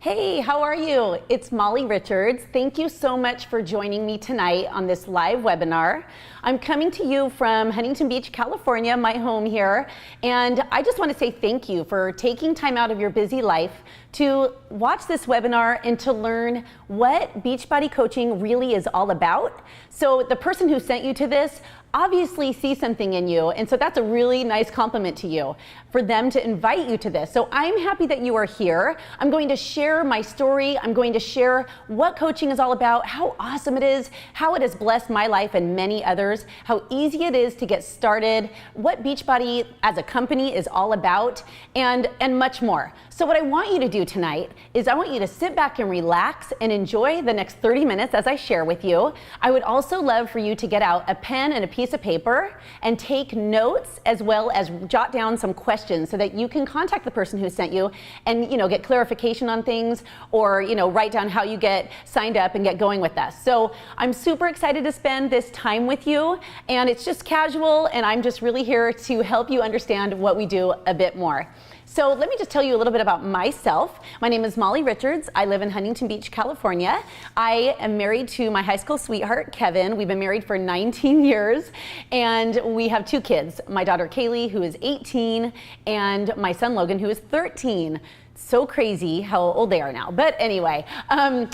Hey, how are you? It's Molly Richards. Thank you so much for joining me tonight on this live webinar. I'm coming to you from Huntington Beach, California, my home here, and I just want to say thank you for taking time out of your busy life to watch this webinar and to learn what Beachbody coaching really is all about. So the person who sent you to this obviously see something in you, and so that's a really nice compliment to you for them to invite you to this. So I'm happy that you are here. I'm going to share my story. I'm going to share what coaching is all about, how awesome it is, how it has blessed my life and many others, how easy it is to get started, what Beachbody as a company is all about, and much more. So what I want you to do tonight is I want you to sit back and relax and enjoy the next 30 minutes as I share with you. I would also love for you to get out a pen and a piece of paper and take notes, as well as jot down some questions so that you can contact the person who sent you and get clarification on things, or write down how you get signed up and get going with us. So I'm super excited to spend this time with you, and it's just casual, and I'm just really here to help you understand what we do a bit more. So let me just tell you a little bit about myself. My name is Molly Richards. I live in Huntington Beach, California. I am married to my high school sweetheart, Kevin. We've been married for 19 years, and we have two kids. My daughter, Kaylee, who is 18, and my son, Logan, who is 13. So crazy how old they are now. But anyway,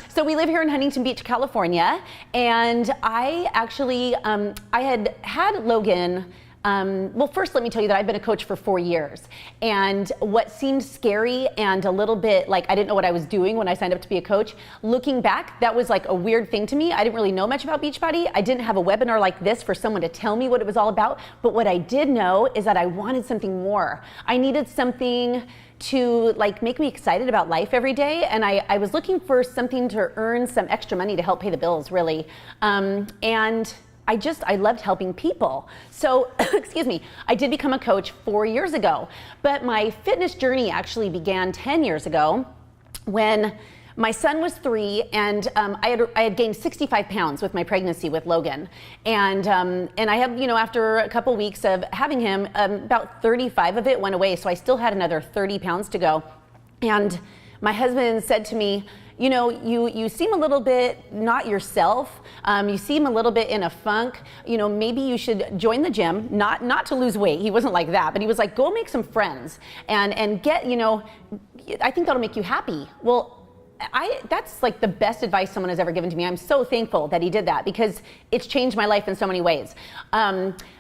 so we live here in Huntington Beach, California, and I actually, I had Logan. Well, first let me tell you that I've been a coach for 4 years, and what seemed scary and a little bit like I didn't know what I was doing when I signed up to be a coach, looking back, that was like a weird thing to me. I didn't really know much about Beachbody. I didn't have a webinar like this for someone to tell me what it was all about, but what I did know is that I wanted something more. I needed something to make me excited about life every day, and I was looking for something to earn some extra money to help pay the bills, really. And I loved helping people. So, excuse me, I did become a coach 4 years ago, but my fitness journey actually began 10 years ago when my son was 3, and I had gained 65 pounds with my pregnancy with Logan. And I had, after a couple weeks of having him, about 35 of it went away, so I still had another 30 pounds to go. And my husband said to me, you seem a little bit not yourself. You seem a little bit in a funk. Maybe you should join the gym, not to lose weight. He wasn't like that, but he was like, go make some friends and get, I think that'll make you happy. Well, that's like the best advice someone has ever given to me. I'm so thankful that he did that, because it's changed my life in so many ways.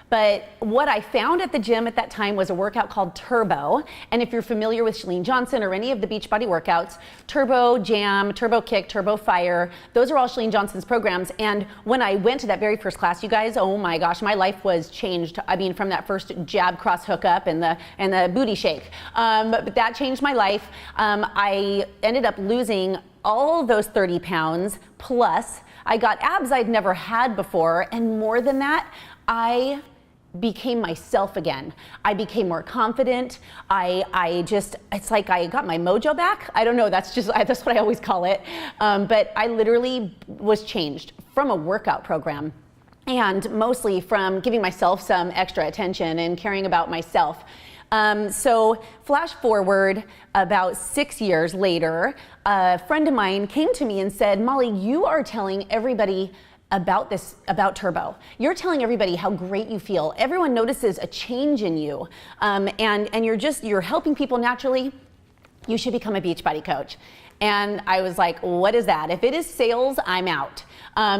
But what I found at the gym at that time was a workout called Turbo. And if you're familiar with Chalene Johnson or any of the Beachbody workouts, Turbo Jam, Turbo Kick, Turbo Fire, those are all Chalene Johnson's programs. And when I went to that very first class, you guys, oh my gosh, my life was changed. I mean, from that first jab cross hook up and the booty shake. But that changed my life. I ended up losing all those 30 pounds, plus I got abs I'd never had before. And more than that, I became myself again. I became more confident. It's like I got my mojo back. I don't know, that's what I always call it. But I literally was changed from a workout program, and mostly from giving myself some extra attention and caring about myself. So flash forward about 6 years later, a friend of mine came to me and said, Molly, you are telling everybody about Turbo. You're telling everybody how great you feel. Everyone notices a change in you, and you're helping people naturally. You should become a Beachbody coach. And I was like, what is that? If it is sales, I'm out.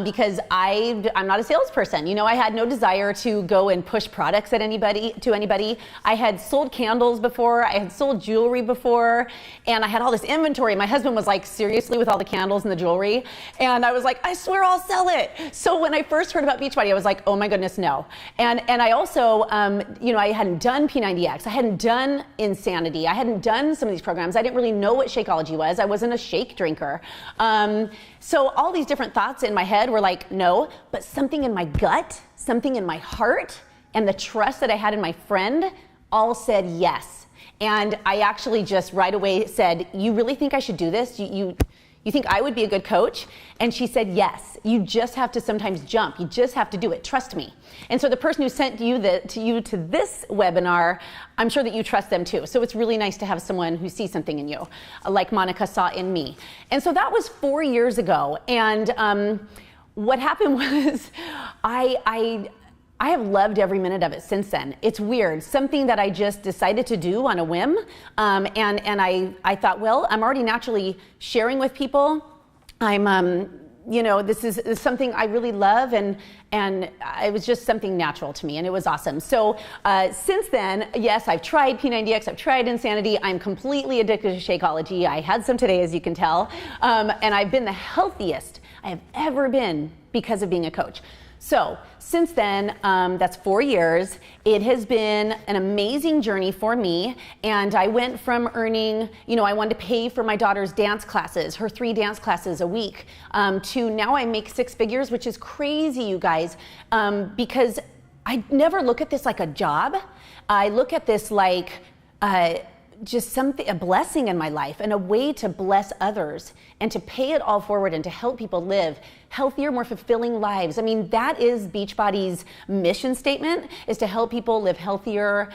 Because I'm not a salesperson. I had no desire to go and push products to anybody. I had sold candles before, I had sold jewelry before, and I had all this inventory. My husband was like, seriously, with all the candles and the jewelry? And I was like, I swear I'll sell it. So when I first heard about Beachbody, I was like, oh my goodness, no. And I also, I hadn't done P90X, I hadn't done Insanity, I hadn't done some of these programs. I didn't really know what Shakeology was. I wasn't a shake drinker. So all these different thoughts in my head were like, no, but something in my gut, something in my heart, and the trust that I had in my friend all said yes. And I actually just right away said, you really think I should do this? you think I would be a good coach? And she said, yes, you just have to sometimes jump. You just have to do it. Trust me. And so the person who sent you to this webinar, I'm sure that you trust them too. So it's really nice to have someone who sees something in you, like Monica saw in me. And so that was 4 years ago. And what happened was I have loved every minute of it since then. It's weird, something that I just decided to do on a whim. And I thought, well, I'm already naturally sharing with people. This is something I really love, and it was just something natural to me, and it was awesome. So since then, yes, I've tried P90X, I've tried Insanity. I'm completely addicted to Shakeology. I had some today, as you can tell, and I've been the healthiest I have ever been because of being a coach. So since then, that's 4 years. It has been an amazing journey for me. And I went from earning, I wanted to pay for my daughter's dance classes, her 3 dance classes a week, to now I make 6 figures, which is crazy, you guys, because I never look at this like a job. I look at this like just a blessing in my life and a way to bless others and to pay it all forward and to help people live healthier, more fulfilling lives. I mean, that is Beachbody's mission statement, is to help people live healthier,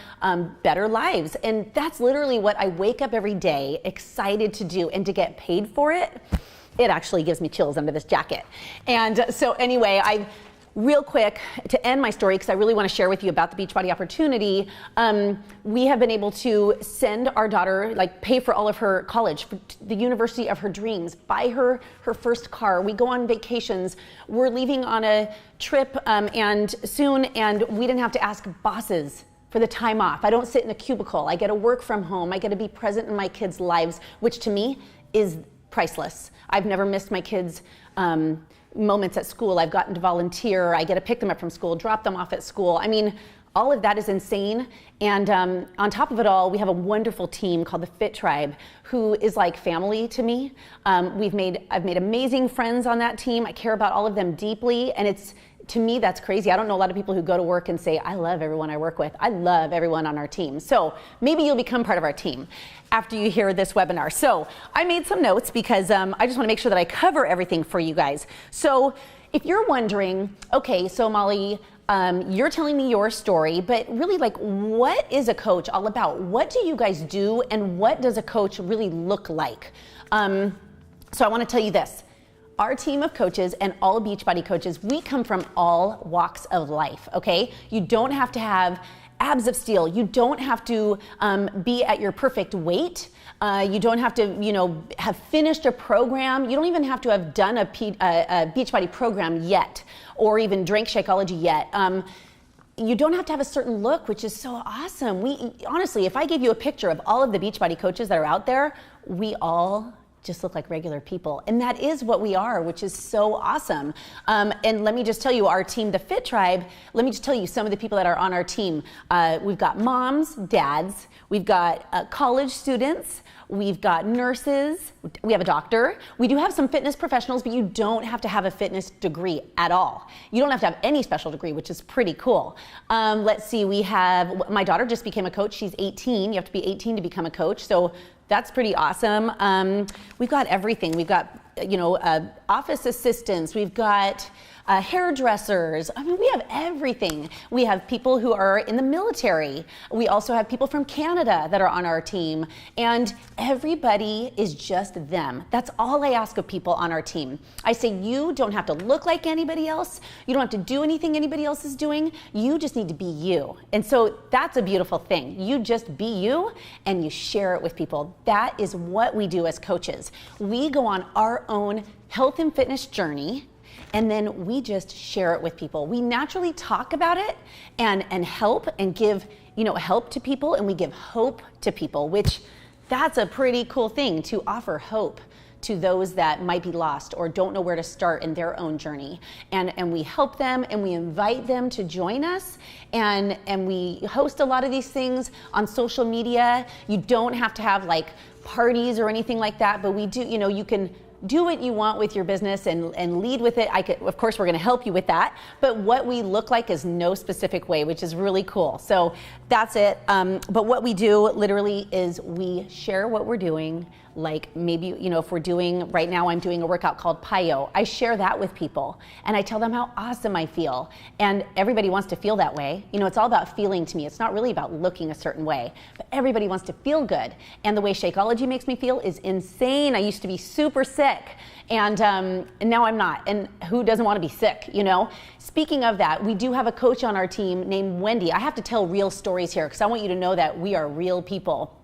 better lives. And that's literally what I wake up every day excited to do, and to get paid for it. It actually gives me chills under this jacket. And so anyway, real quick, to end my story, because I really want to share with you about the Beachbody opportunity, we have been able to send our daughter, pay for all of her college, for the university of her dreams, buy her first car. We go on vacations. We're leaving on a trip and soon, and we didn't have to ask bosses for the time off. I don't sit in a cubicle. I get to work from home. I get to be present in my kids' lives, which to me is priceless. I've never missed my kids' moments at school. I've gotten to volunteer. I get to pick them up from school, drop them off at school. I mean, all of that is insane. And on top of it all, we have a wonderful team called the Fit Tribe, who is like family to me. I've made amazing friends on that team. I care about all of them deeply, and to me, that's crazy. I don't know a lot of people who go to work and say, I love everyone I work with. I love everyone on our team. So maybe you'll become part of our team after you hear this webinar. So I made some notes because I just want to make sure that I cover everything for you guys. So if you're wondering, okay, so Molly, you're telling me your story, but really, what is a coach all about? What do you guys do, and what does a coach really look like? So I want to tell you this. Our team of coaches and all Beachbody coaches, we come from all walks of life, okay? You don't have to have abs of steel. You don't have to be at your perfect weight. You don't have to, have finished a program. You don't even have to have done a Beachbody program yet, or even drank Shakeology yet. You don't have to have a certain look, which is so awesome. Honestly, if I gave you a picture of all of the Beachbody coaches that are out there, we all just look like regular people. And that is what we are, which is so awesome. And let me just tell you, our team, the Fit Tribe, let me just tell you some of the people that are on our team. We've got moms, dads, we've got college students, we've got nurses, we have a doctor. We do have some fitness professionals, but you don't have to have a fitness degree at all. You don't have to have any special degree, which is pretty cool. Let's see, my daughter just became a coach. She's 18. You have to be 18 to become a coach. So that's pretty awesome. We've got everything. We've got, office assistants. We've got hairdressers. I mean, we have everything. We have people who are in the military. We also have people from Canada that are on our team. And everybody is just them. That's all I ask of people on our team. I say, you don't have to look like anybody else. You don't have to do anything anybody else is doing. You just need to be you. And so that's a beautiful thing. You just be you, and you share it with people. That is what we do as coaches. We go on our own health and fitness journey, and then we just share it with people. We naturally talk about it and help and give, help to people, and we give hope to people, which that's a pretty cool thing, to offer hope to those that might be lost or don't know where to start in their own journey. And we help them, and we invite them to join us, and we host a lot of these things on social media. You don't have to have parties or anything like that, but we do, you can do what you want with your business and lead with it. Of course, we're going to help you with that, but what we look like is no specific way, which is really cool. So that's it. But what we do literally is we share what we're doing like maybe, if we're doing, right now I'm doing a workout called PIO. I share that with people and I tell them how awesome I feel. And everybody wants to feel that way. It's all about feeling to me. It's not really about looking a certain way, but everybody wants to feel good. And the way Shakeology makes me feel is insane. I used to be super sick. And now I'm not. And who doesn't want to be sick, Speaking of that, we do have a coach on our team named Wendy. I have to tell real stories here because I want you to know that we are real people.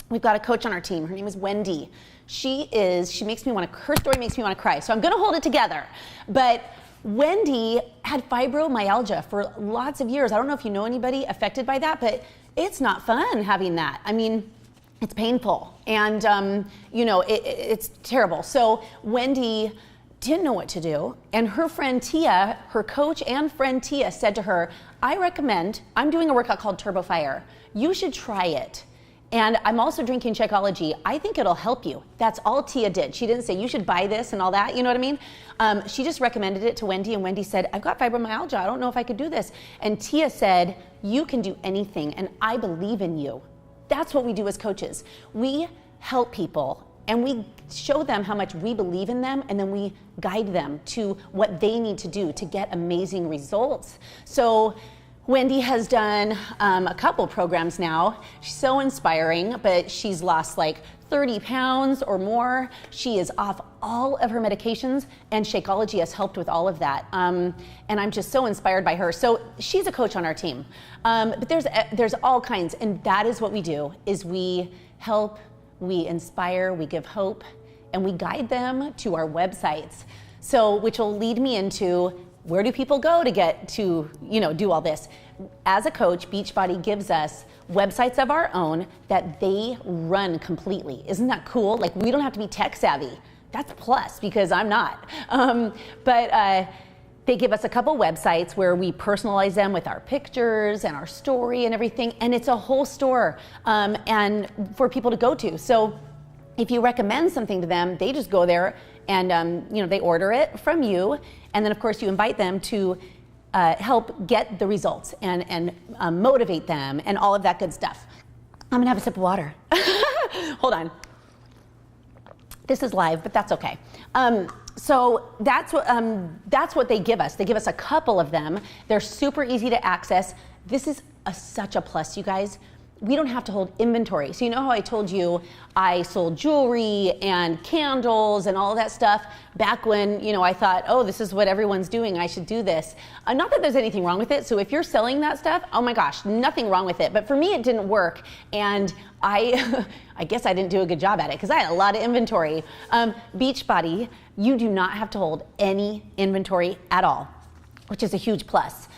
We've got a coach on our team. Her name is Wendy. She makes me want to, her story makes me want to cry. So I'm going to hold it together. But Wendy had fibromyalgia for lots of years. I don't know if you know anybody affected by that, but it's not fun having that. I mean, it's painful and, it's terrible. So Wendy didn't know what to do. And her friend Tia, her coach and friend Tia said to her, I'm doing a workout called Turbo Fire. You should try it. And I'm also drinking Shakeology. I think it'll help you. That's all Tia did. She didn't say, you should buy this and all that, you know what I mean? She just recommended it to Wendy, and Wendy said, I've got fibromyalgia. I don't know if I could do this. And Tia said, you can do anything, and I believe in you. That's what we do as coaches. We help people, and we show them how much we believe in them, and then we guide them to what they need to do to get amazing results. So Wendy has done a couple programs now. She's so inspiring, but she's lost like 30 pounds or more. She is off all of her medications, and Shakeology has helped with all of that. And I'm just so inspired by her. So she's a coach on our team. But there's all kinds, and that is what we do, is we help, we inspire, we give hope, and we guide them to our websites. So, which will lead me into, where do people go to get to, do all this? As a coach, Beachbody gives us websites of our own that they run completely. Isn't that cool? Like, we don't have to be tech savvy. That's a plus because I'm not. But they give us a couple websites where we personalize them with our pictures and our story and everything. And it's a whole store and for people to go to. So if you recommend something to them, they just go there and they order it from you. And then, of course, you invite them to help get the results and motivate them and all of that good stuff. I'm gonna have a sip of water. Hold on. This is live, but that's okay. So that's what they give us. They give us a couple of them. They're super easy to access. This is such a plus, you guys. We don't have to hold inventory. So you know how I told you I sold jewelry and candles and all that stuff back when, I thought, oh, this is what everyone's doing, I should do this. Not that there's anything wrong with it. So if you're selling that stuff, oh my gosh, nothing wrong with it. But for me, it didn't work. And I guess I didn't do a good job at it because I had a lot of inventory. Beachbody, you do not have to hold any inventory at all, which is a huge plus.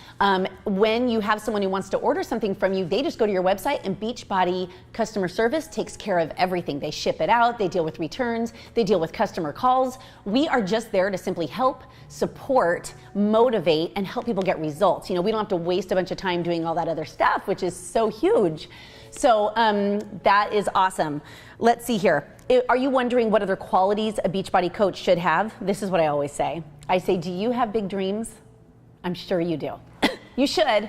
When you have someone who wants to order something from you, they just go to your website, and Beachbody customer service takes care of everything. They ship it out, they deal with returns, they deal with customer calls. We are just there to simply help, support, motivate, and help people get results. We don't have to waste a bunch of time doing all that other stuff, which is so huge. So that is awesome. Let's see here. Are you wondering what other qualities a Beachbody coach should have? This is what I always say. I say, do you have big dreams? I'm sure you do. You should,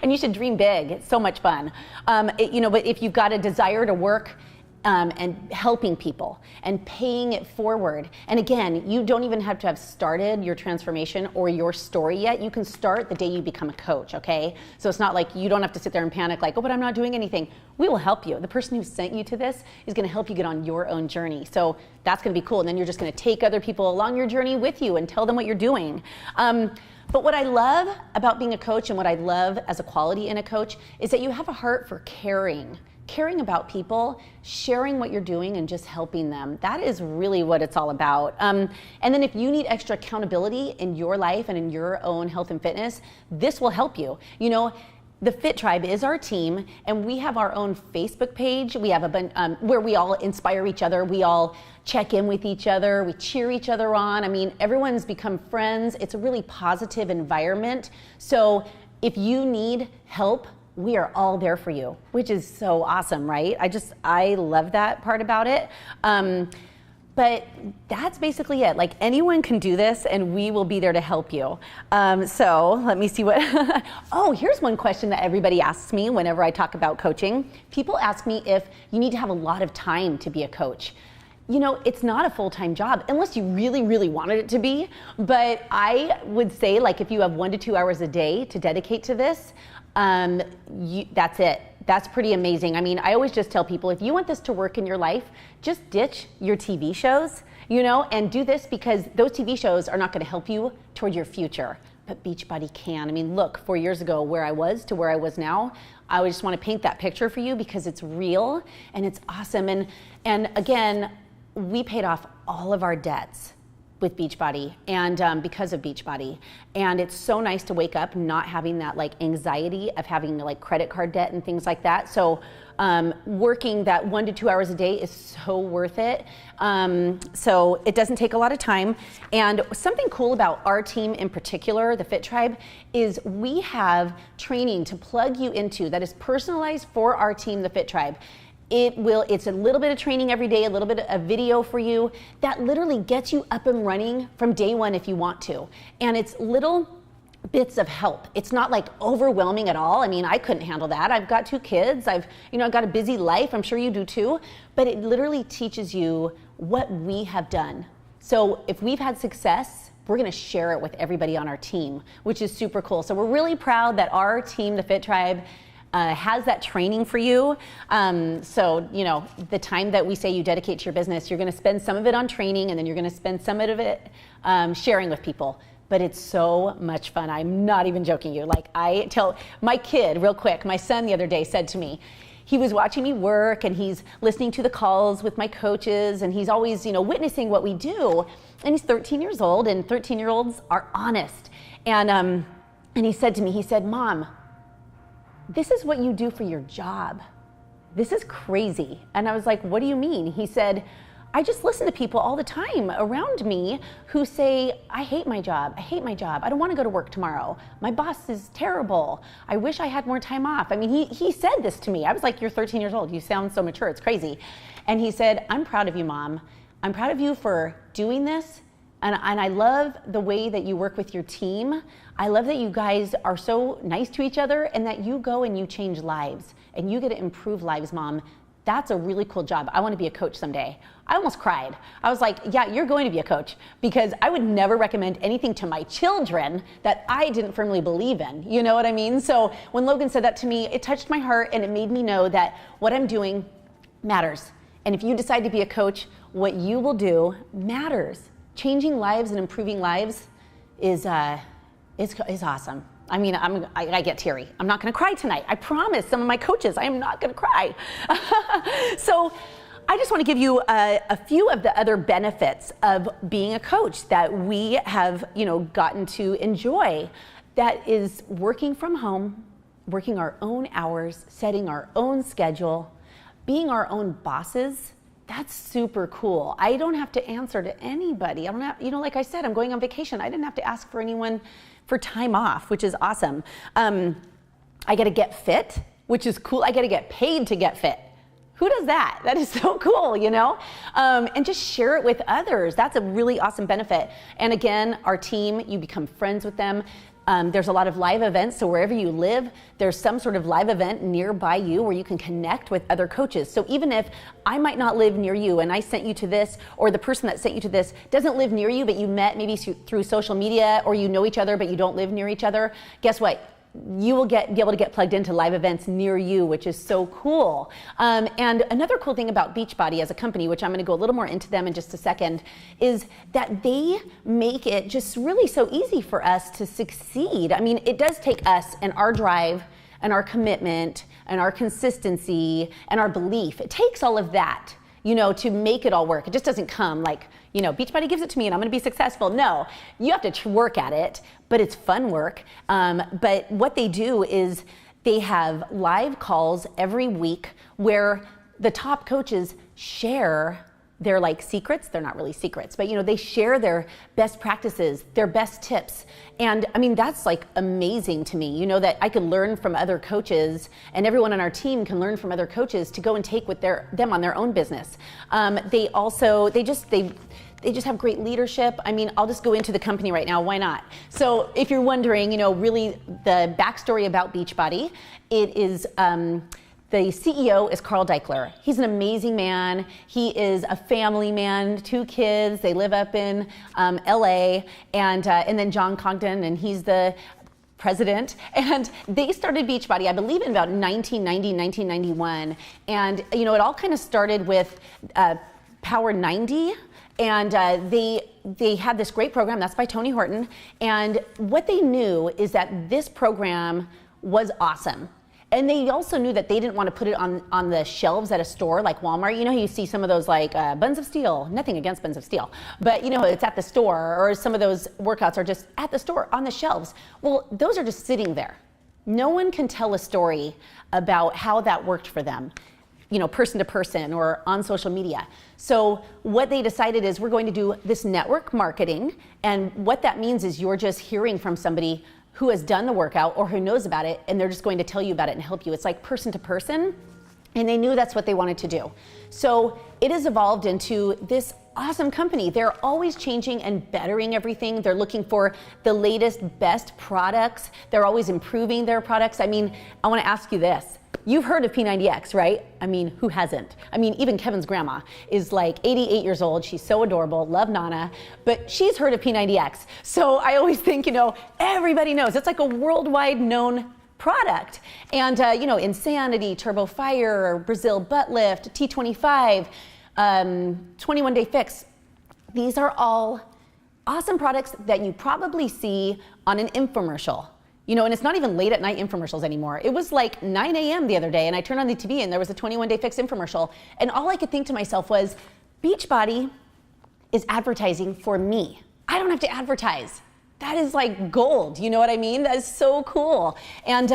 and you should dream big. It's so much fun. But if you've got a desire to work and helping people and paying it forward, and again, you don't even have to have started your transformation or your story yet. You can start the day you become a coach, okay? So it's not like you don't have to sit there and panic like, oh, but I'm not doing anything. We will help you. The person who sent you to this is gonna help you get on your own journey. So that's gonna be cool. And then you're just gonna take other people along your journey with you and tell them what you're doing. But what I love about being a coach and what I love as a quality in a coach is that you have a heart for caring about people, sharing what you're doing and just helping them. That is really what it's all about. And then if you need extra accountability in your life and in your own health and fitness, this will help you. The Fit Tribe is our team, and we have our own Facebook page. We have a bunch where we all inspire each other. We all check in with each other. We cheer each other on. I mean, everyone's become friends. It's a really positive environment. So if you need help, we are all there for you, which is so awesome, right? I love that part about it. But that's basically it. Like, anyone can do this, and we will be there to help you. So let me see what, oh, here's one question that everybody asks me whenever I talk about coaching. People ask me if you need to have a lot of time to be a coach. You know, it's not a full-time job unless you really, really wanted it to be. But I would say, like, if you have 1 to 2 hours a day to dedicate to this, that's it. That's pretty amazing. I mean, I always just tell people, if you want this to work in your life, just ditch your TV shows, you know, and do this, because those TV shows are not going to help you toward your future. But Beachbody can. I mean, look, 4 years ago, where I was to where I was now, I would just want to paint that picture for you because it's real and it's awesome. And again, we paid off all of our debts with Beachbody, and because of Beachbody. And it's so nice to wake up not having that like anxiety of having like credit card debt and things like that. So working that 1 to 2 hours a day is so worth it. So it doesn't take a lot of time. And something cool about our team in particular, the Fit Tribe, is we have training to plug you into that is personalized for our team, the Fit Tribe. It's a little bit of training every day, a little bit of video for you that literally gets you up and running from day one if you want to. And it's little bits of help. It's not like overwhelming at all. I mean, I couldn't handle that. I've got 2 kids. I've got a busy life. I'm sure you do too. But it literally teaches you what we have done. So if we've had success, we're going to share it with everybody on our team, which is super cool. So we're really proud that our team, the Fit Tribe, has that training for you. So, you know, the time that we say you dedicate to your business, you're going to spend some of it on training, and then you're going to spend some of it sharing with people. But it's so much fun. I'm not even joking you. Like, I tell my kid, real quick, my son the other day said to me, he was watching me work and he's listening to the calls with my coaches, and he's always, you know, witnessing what we do. And he's 13 years old, and 13-year-olds are honest. And he said to me, he said, "Mom, this is what you do for your job. This is crazy." And I was like, "What do you mean?" He said, "I just listen to people all the time around me who say, I hate my job. I hate my job. I don't want to go to work tomorrow. My boss is terrible. I wish I had more time off." I mean, he said this to me. I was like, "You're 13 years old. You sound so mature. It's crazy." And he said, "I'm proud of you, Mom. I'm proud of you for doing this. And I love the way that you work with your team. I love that you guys are so nice to each other, and that you go and you change lives and you get to improve lives, Mom. That's a really cool job. I want to be a coach someday." I almost cried. I was like, "Yeah, you're going to be a coach," because I would never recommend anything to my children that I didn't firmly believe in. You know what I mean? So when Logan said that to me, it touched my heart, and it made me know that what I'm doing matters. And if you decide to be a coach, what you will do matters. Changing lives and improving lives is awesome. I mean, I get teary. I'm not going to cry tonight. I promise some of my coaches I am not going to cry. So I just want to give you a few of the other benefits of being a coach that we have, you know, gotten to enjoy. That is working from home, working our own hours, setting our own schedule, being our own bosses. That's super cool. I don't have to answer to anybody. I don't have, you know, like I said, I'm going on vacation. I didn't have to ask for anyone for time off, which is awesome. I get to get fit, which is cool. I get to get paid to get fit. Who does that? That is so cool, you know? And just share it with others. That's a really awesome benefit. And again, our team, you become friends with them. There's a lot of live events, so wherever you live, there's some sort of live event nearby you where you can connect with other coaches. So even if I might not live near you and I sent you to this, or the person that sent you to this doesn't live near you, but you met maybe through social media, or you know each other but you don't live near each other, guess what? You will be able to get plugged into live events near you, which is so cool. And another cool thing about Beachbody as a company, which I'm going to go a little more into them in just a second, is that they make it just really so easy for us to succeed. I mean, it does take us and our drive and our commitment and our consistency and our belief. It takes all of that, you know, to make it all work. It just doesn't come like, you know, Beachbody gives it to me and I'm going to be successful. No, you have to work at it, but it's fun work. But what they do is they have live calls every week where the top coaches share they're like secrets. They're not really secrets, but they share their best practices, their best tips. And I mean, that's like amazing to me, that I could learn from other coaches, and everyone on our team can learn from other coaches to go and take with them on their own business. They just have great leadership. I mean, I'll just go into the company right now. Why not? So if you're wondering, really the backstory about Beachbody, it is, the CEO is Carl Deichler. He's an amazing man. He is a family man, 2 kids. They live up in LA, and then John Congdon, and he's the president. And they started Beachbody, I believe, in about 1990, 1991. And it all kind of started with Power 90. And they had this great program, that's by Tony Horton. And what they knew is that this program was awesome. And they also knew that they didn't want to put it on the shelves at a store like Walmart. You see some of those like Buns of Steel, nothing against Buns of Steel, but it's at the store, or some of those workouts are just at the store on the shelves. Well, those are just sitting there. No one can tell a story about how that worked for them, person to person or on social media. So what they decided is we're going to do this network marketing. And what that means is you're just hearing from somebody who has done the workout or who knows about it, and they're just going to tell you about it and help you. It's like person to person, and they knew that's what they wanted to do. So it has evolved into this awesome company. They're always changing and bettering everything. They're looking for the latest, best products. They're always improving their products. I mean, I want to ask you this. You've heard of P90X, right? I mean, who hasn't? I mean, even Kevin's grandma is like 88 years old. She's so adorable, love Nana, but she's heard of P90X. So I always think, everybody knows. It's like a worldwide known product. And, Insanity, Turbo Fire, Brazil Butt Lift, T25, 21 Day Fix. These are all awesome products that you probably see on an infomercial. And it's not even late at night infomercials anymore. It was like 9 a.m. the other day, and I turned on the TV and there was a 21 Day Fix infomercial. And all I could think to myself was, Beachbody is advertising for me. I don't have to advertise. That is like gold, you know what I mean? That is so cool. And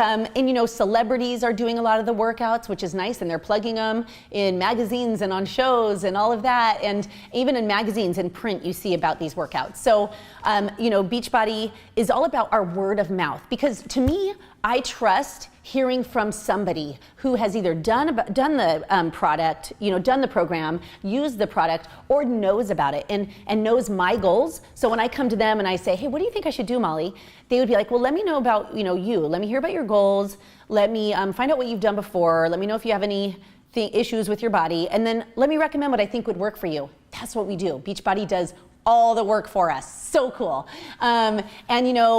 celebrities are doing a lot of the workouts, which is nice, and they're plugging them in magazines and on shows and all of that. And even in magazines and print, you see about these workouts. So, Beachbody is all about our word of mouth, because to me, I trust hearing from somebody who has either done the product, done the program, used the product, or knows about it and knows my goals. So when I come to them and I say, hey, what do you think I should do, Molly? They would be like, well, let me know about you. Let me hear about your goals. Let me find out what you've done before. Let me know if you have any issues with your body. And then let me recommend what I think would work for you. That's what we do. Beachbody does all the work for us. So cool. And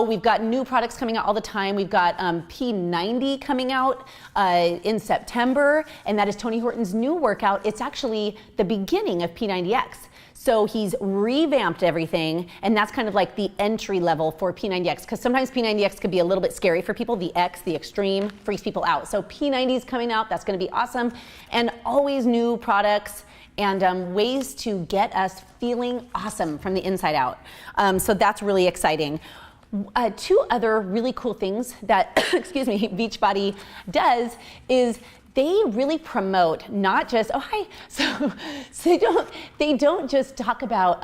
we've got new products coming out all the time. We've got P90 coming out in September, and that is Tony Horton's new workout. It's actually the beginning of P90X. So he's revamped everything, and that's kind of like the entry level for P90X, because sometimes P90X could be a little bit scary for people. The X, the extreme, freaks people out. So P90 is coming out. That's going to be awesome. And always new products and ways to get us feeling awesome from the inside out. So that's really exciting. 2 other really cool things that, Beachbody does is they really promote not just, oh hi, so they don't just talk about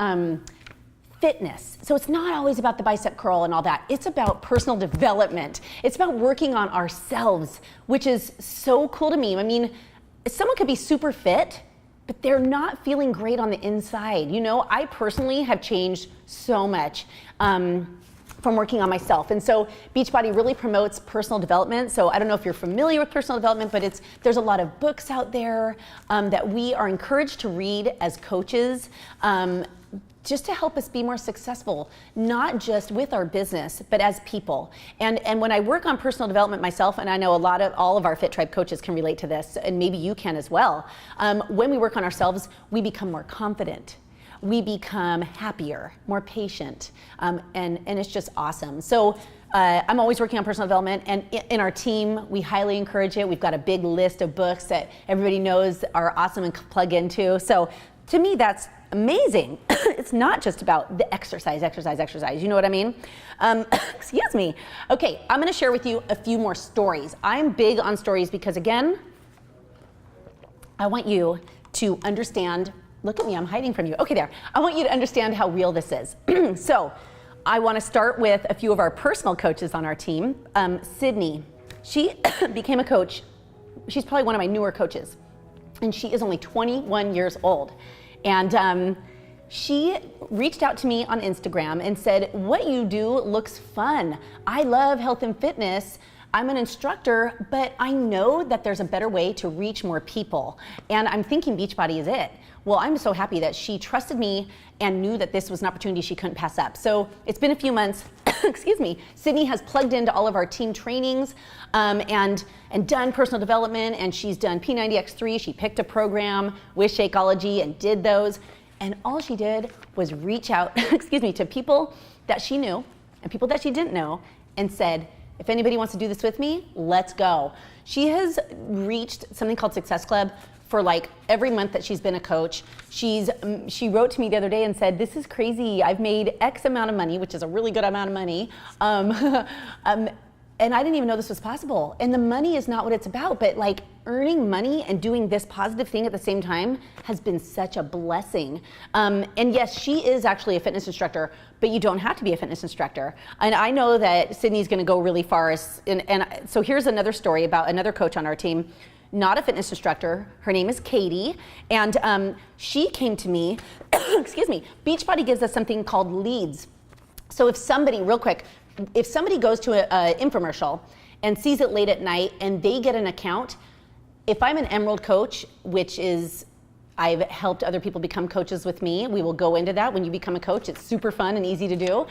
fitness. So it's not always about the bicep curl and all that. It's about personal development. It's about working on ourselves, which is so cool to me. I mean, someone could be super fit, but they're not feeling great on the inside. I personally have changed so much from working on myself. And so Beachbody really promotes personal development. So I don't know if you're familiar with personal development, but there's a lot of books out there that we are encouraged to read as coaches, just to help us be more successful, not just with our business, but as people. And when I work on personal development myself, and I know all of our Fit Tribe coaches can relate to this, and maybe you can as well, when we work on ourselves, we become more confident. We become happier, more patient, and it's just awesome. So I'm always working on personal development, and in our team, we highly encourage it. We've got a big list of books that everybody knows are awesome and plug into. So to me, that's amazing. It's not just about the exercise. You know what I mean? Excuse me. Okay, I'm going to share with you a few more stories. I'm big on stories because, again, I want you to understand look at me, I'm hiding from you. Okay, there. I want you to understand how real this is. So I want to start with a few of our personal coaches on our team. Sydney, she became a coach. She's probably one of my newer coaches, and she is only 21 years old. And she reached out to me on Instagram and said, what you do looks fun. I love health and fitness. I'm an instructor, but I know that there's a better way to reach more people. And I'm thinking Beachbody is it. Well, I'm so happy that she trusted me and knew that this was an opportunity she couldn't pass up. So it's been a few months, excuse me. Sydney has plugged into all of our team trainings and done personal development, and she's done P90X3. She picked a program with Shakeology and did those. And all she did was reach out, excuse me, to people that she knew and people that she didn't know and said, if anybody wants to do this with me, let's go. She has reached something called Success Club for like every month that she's been a coach. She wrote to me the other day and said, this is crazy. I've made X amount of money, which is a really good amount of money. And I didn't even know this was possible. And the money is not what it's about, but like earning money and doing this positive thing at the same time has been such a blessing. And yes, she is actually a fitness instructor, but you don't have to be a fitness instructor. And I know that Sydney's gonna go really far. And so here's another story about another coach on our team, not a fitness instructor. Her name is Katie. And she came to me, excuse me, Beachbody gives us something called leads. So if somebody, real quick, if somebody goes to an infomercial and sees it late at night and they get an account, if I'm an Emerald coach, which is, I've helped other people become coaches with me, we will go into that when you become a coach. It's super fun and easy to do.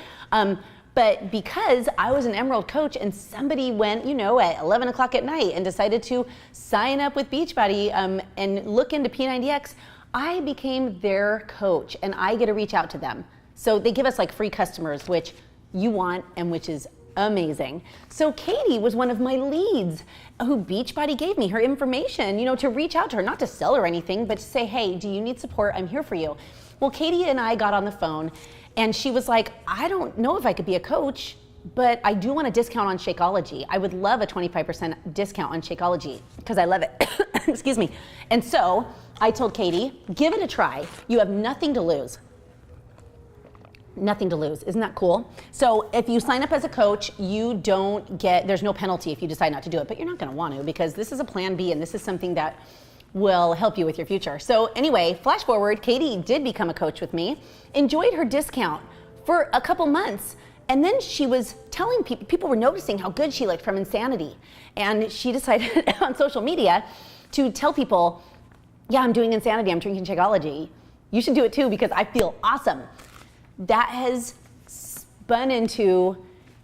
But because I was an Emerald coach and somebody went, you know, at 11 o'clock at night and decided to sign up with Beachbody and look into P90X, I became their coach and I get to reach out to them. So they give us like free customers, which you want and which is amazing. So Katie was one of my leads who Beachbody gave me her information, you know, to reach out to her, not to sell her anything, but to say, hey, do you need support? I'm here for you. Well, Katie and I got on the phone and she was like, I don't know if I could be a coach, but I do want a discount on Shakeology. I would love a 25% discount on Shakeology because I love it. Excuse me. And so I told Katie, give it a try. You have nothing to lose. Nothing to lose. Isn't that cool? So if you sign up as a coach, you don't get, there's no penalty if you decide not to do it, but you're not going to want to because this is a plan B and this is something that will help you with your future. So anyway, flash forward, Katie did become a coach with me, enjoyed her discount for a couple months, and then she was telling people were noticing how good she looked from Insanity. And she decided on social media to tell people, yeah, I'm doing Insanity, I'm drinking Shakeology. You should do it too because I feel awesome. That has spun into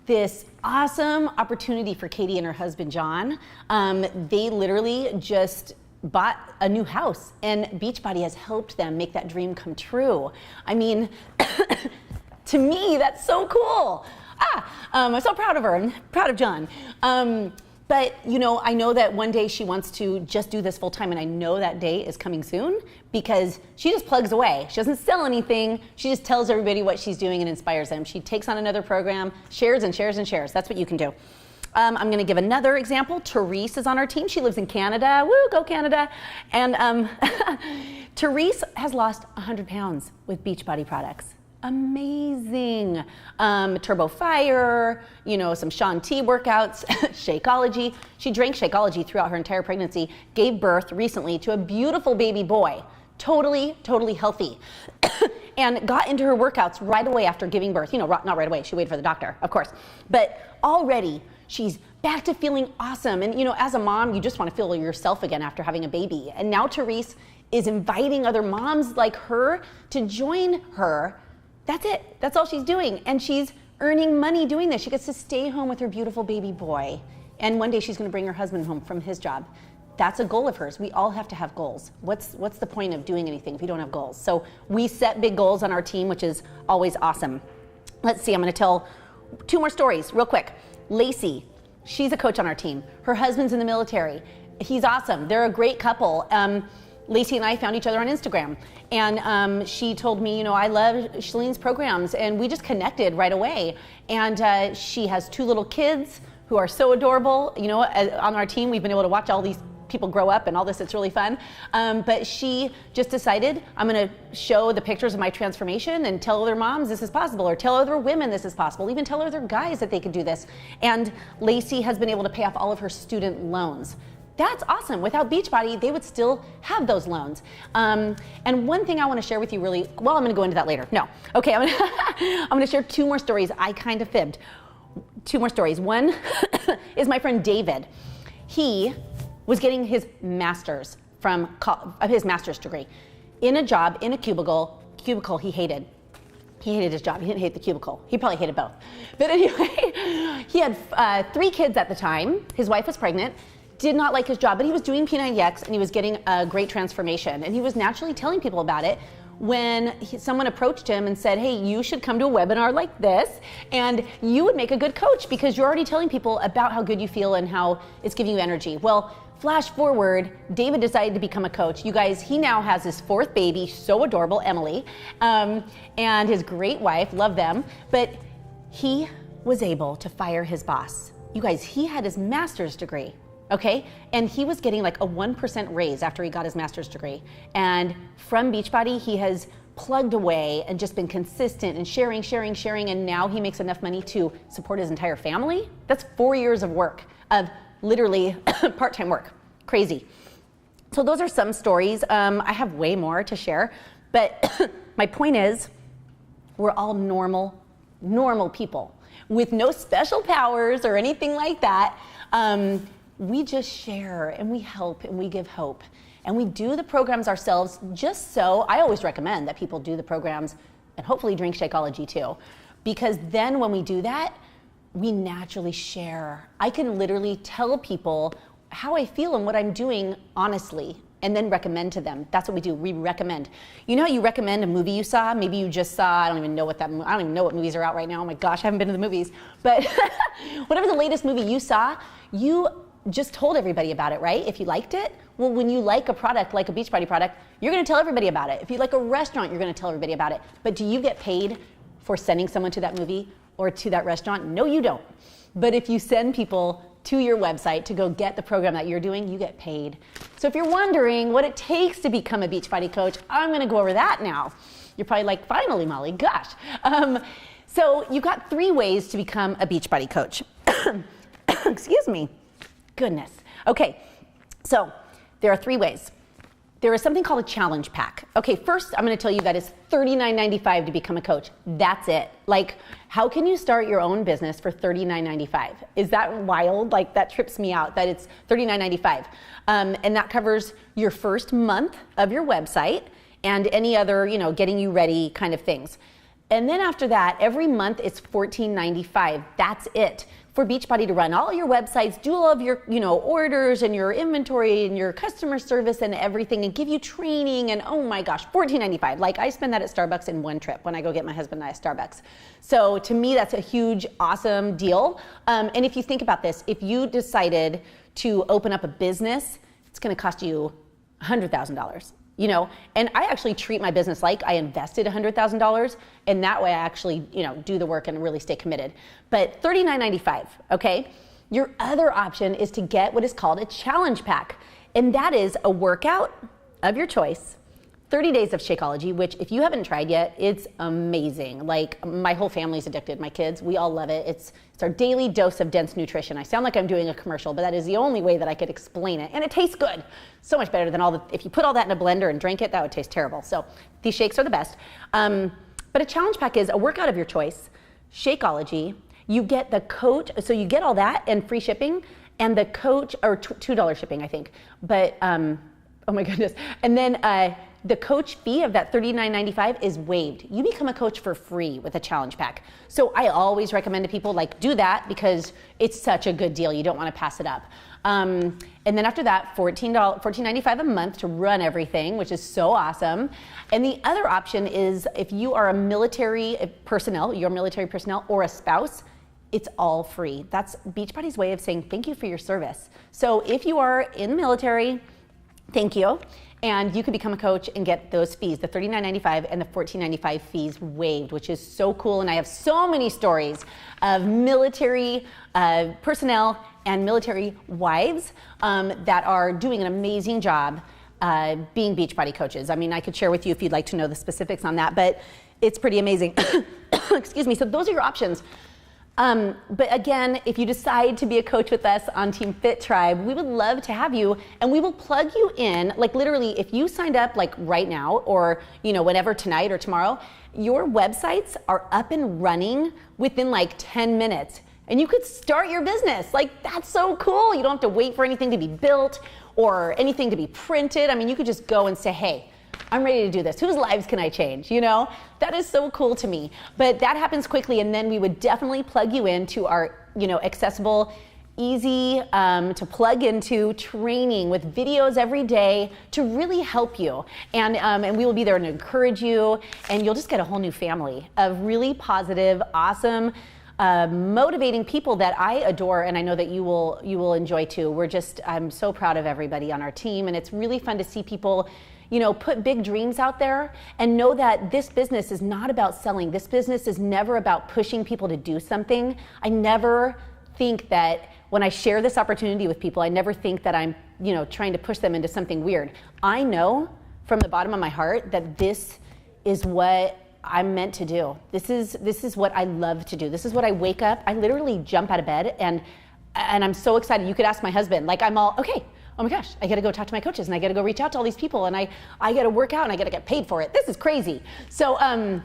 this awesome opportunity for Katie and her husband, John. They literally just bought a new house and Beachbody has helped them make that dream come true. I mean, to me, that's so cool. I'm so proud of her. I'm proud of John. But you know, I know that one day she wants to just do this full time and I know that day is coming soon because she just plugs away. She doesn't sell anything. She just tells everybody what she's doing and inspires them. She takes on another program, shares and shares and shares. That's what you can do. I'm gonna give another example. Therese is on our team. She lives in Canada. Woo, go Canada. And Therese has lost 100 pounds with Beachbody products. Amazing. Turbo Fire, you know, some Shaun T workouts, Shakeology. She drank Shakeology throughout her entire pregnancy, gave birth recently to a beautiful baby boy, totally, totally healthy, and got into her workouts right away after giving birth. You know, not right away, she waited for the doctor, of course, but already she's back to feeling awesome. And you know, as a mom, you just want to feel yourself again after having a baby. And now Therese is inviting other moms like her to join her. That's it. That's all she's doing. And she's earning money doing this. She gets to stay home with her beautiful baby boy. And one day she's going to bring her husband home from his job. That's a goal of hers. We all have to have goals. What's the point of doing anything if you don't have goals? So we set big goals on our team, which is always awesome. Let's see, I'm going to tell 2 more stories real quick. Lacey, she's a coach on our team. Her husband's in the military. He's awesome. They're a great couple. Lacey and I found each other on Instagram, and she told me, you know, I love Shalene's programs, and we just connected right away. And she has 2 little kids who are so adorable. You know, on our team, we've been able to watch all these people grow up and all this. It's really fun. But she just decided, I'm going to show the pictures of my transformation and tell other moms this is possible, or tell other women this is possible, even tell other guys that they could do this. And Lacey has been able to pay off all of her student loans. That's awesome. Without Beachbody, they would still have those loans. And one thing I want to share with you I'm going to go into that later. No. Okay, I'm going to share two more stories. I kind of fibbed. Two more stories. One is my friend David. He was getting his master's his master's degree in a job, in a cubicle he hated. He hated his job. He didn't hate the cubicle. He probably hated both. But anyway, he had 3 kids at the time. His wife was pregnant. Did not like his job, but he was doing P90X and he was getting a great transformation. And he was naturally telling people about it when someone approached him and said, hey, you should come to a webinar like this and you would make a good coach because you're already telling people about how good you feel and how it's giving you energy. Well, flash forward, David decided to become a coach. You guys, he now has his 4th baby, so adorable, Emily, and his great wife, love them, but he was able to fire his boss. You guys, he had his master's degree. Okay, and he was getting like a 1% raise after he got his master's degree. And from Beachbody, he has plugged away and just been consistent and sharing, and now he makes enough money to support his entire family. That's 4 years of work, of literally part-time work. Crazy. So those are some stories. I have way more to share, but my point is, we're all normal people with no special powers or anything like that. We just share and we help and we give hope and we do the programs ourselves just so, I always recommend that people do the programs and hopefully drink Shakeology too, because then when we do that, we naturally share. I can literally tell people how I feel and what I'm doing honestly and then recommend to them. That's what we do, we recommend. You know how you recommend a movie you saw? Maybe you just saw, I don't even know what movies are out right now. Oh my gosh, I haven't been to the movies. But whatever the latest movie you saw, you just told everybody about it, right? If you liked it, well, when you like a product, like a Beachbody product, you're gonna tell everybody about it. If you like a restaurant, you're gonna tell everybody about it. But do you get paid for sending someone to that movie or to that restaurant? No, you don't. But if you send people to your website to go get the program that you're doing, you get paid. So if you're wondering what it takes to become a Beachbody coach, I'm gonna go over that now. You're probably like, finally, Molly, gosh. So you've got 3 ways to become a Beachbody coach. Excuse me. Goodness. Okay, so there are 3 ways. There is something called a challenge pack. Okay, first I'm gonna tell you that it's $39.95 to become a coach. That's it. Like, how can you start your own business for $39.95? Is that wild? Like, that trips me out that it's $39.95. And that covers your first month of your website and any other, getting you ready kind of things. And then after that, every month it's $14.95. That's it. For Beachbody to run all your websites, do all of your, orders and your inventory and your customer service and everything and give you training and oh my gosh, $14.95. Like I spend that at Starbucks in one trip when I go get my husband and I at Starbucks. So to me, that's a huge, awesome deal. And if you think about this, if you decided to open up a business, it's gonna cost you $100,000. And I actually treat my business like I invested $100,000, and that way I actually, do the work and really stay committed. But $39.95, okay? Your other option is to get what is called a challenge pack, and that is a workout of your choice, 30 days of Shakeology, which if you haven't tried yet, it's amazing. Like my whole family's addicted, my kids, we all love it. It's our daily dose of dense nutrition. I sound like I'm doing a commercial, but that is the only way that I could explain it. And it tastes good. So much better than if you put all that in a blender and drank it, that would taste terrible. So these shakes are the best. But a challenge pack is a workout of your choice, Shakeology. You get the coach, so you get all that and free shipping, and the coach, or $2 shipping, I think. But, oh my goodness. And then, the coach fee of that $39.95 is waived. You become a coach for free with a challenge pack. So I always recommend to people do that because it's such a good deal. You don't want to pass it up. And then after that, $14.95 a month to run everything, which is so awesome. And the other option is if you are a military personnel, or a spouse, it's all free. That's Beachbody's way of saying thank you for your service. So if you are in the military, thank you. And you can become a coach and get those fees, the $39.95 and the $14.95 fees waived, which is so cool. And I have so many stories of military personnel and military wives that are doing an amazing job being Beachbody coaches. I mean, I could share with you if you'd like to know the specifics on that, but it's pretty amazing. Excuse me. So those are your options. But again, if you decide to be a coach with us on Team Fit Tribe, we would love to have you, and we will plug you in. Like literally, if you signed up like right now, or whenever, tonight or tomorrow, your websites are up and running within like 10 minutes. And you could start your business. Like, that's so cool. You don't have to wait for anything to be built or anything to be printed. I mean, you could just go and say, hey, I'm ready to do this. Whose lives can I change? That is so cool to me. But that happens quickly, and then we would definitely plug you into our, accessible, easy to plug into training with videos every day to really help you. And we will be there to encourage you, and you'll just get a whole new family of really positive, awesome, motivating people that I adore, and I know that you will enjoy too. I'm so proud of everybody on our team, and it's really fun to see people put big dreams out there and know that this business is not about selling. This business is never about pushing people to do something. I never think that when I share this opportunity with people, I never think that I'm trying to push them into something weird. I know from the bottom of my heart that this is what I'm meant to do. This is what I love to do. This is what I wake up. I literally jump out of bed and I'm so excited. You could ask my husband. Like, I'm all, okay, oh my gosh, I gotta go talk to my coaches and I gotta go reach out to all these people and I gotta work out and I gotta get paid for it. This is crazy. So I'm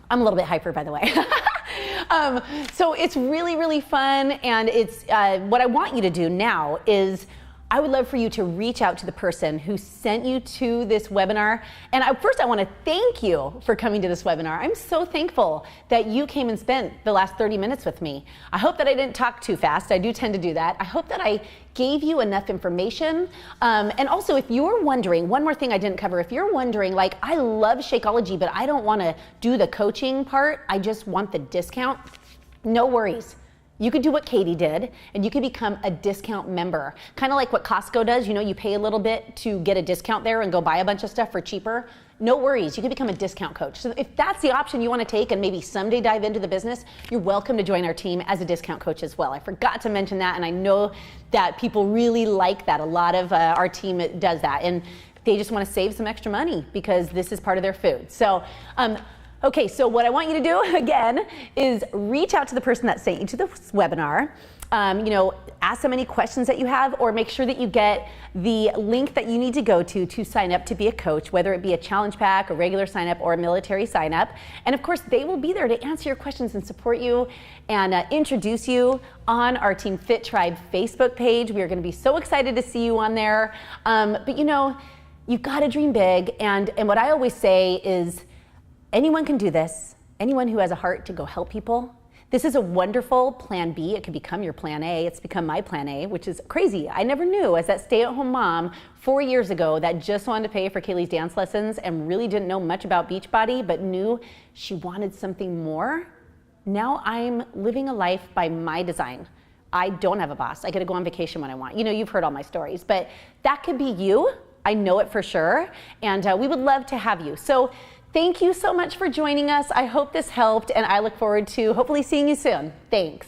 a little bit hyper, by the way. So it's really, really fun, and it's what I want you to do now is I would love for you to reach out to the person who sent you to this webinar. And first I want to thank you for coming to this webinar. I'm so thankful that you came and spent the last 30 minutes with me. I hope that I didn't talk too fast. I do tend to do that. I hope that I gave you enough information. And also, if you're wondering, one more thing I didn't cover, if you're wondering, like, I love Shakeology, but I don't want to do the coaching part, I just want the discount, no worries. You could do what Katie did, and you could become a discount member. Kind of like what Costco does, you pay a little bit to get a discount there and go buy a bunch of stuff for cheaper. No worries, you could become a discount coach. So if that's the option you want to take and maybe someday dive into the business, you're welcome to join our team as a discount coach as well. I forgot to mention that, and I know that people really like that. A lot of our team does that, and they just want to save some extra money because this is part of their food. So, okay, so what I want you to do, again, is reach out to the person that sent you to this webinar. Ask them any questions that you have, or make sure that you get the link that you need to go to sign up to be a coach, whether it be a challenge pack, a regular sign up, or a military sign up. And of course, they will be there to answer your questions and support you and introduce you on our Team Fit Tribe Facebook page. We are going to be so excited to see you on there. But you've got to dream big. And what I always say is, anyone can do this. Anyone who has a heart to go help people. This is a wonderful plan B. It could become your plan A. It's become my plan A, which is crazy. I never knew, as that stay-at-home mom 4 years ago that just wanted to pay for Kaylee's dance lessons and really didn't know much about Beachbody, but knew she wanted something more. Now I'm living a life by my design. I don't have a boss. I get to go on vacation when I want. You've heard all my stories, but that could be you. I know it for sure, and we would love to have you. So thank you so much for joining us. I hope this helped, and I look forward to hopefully seeing you soon. Thanks.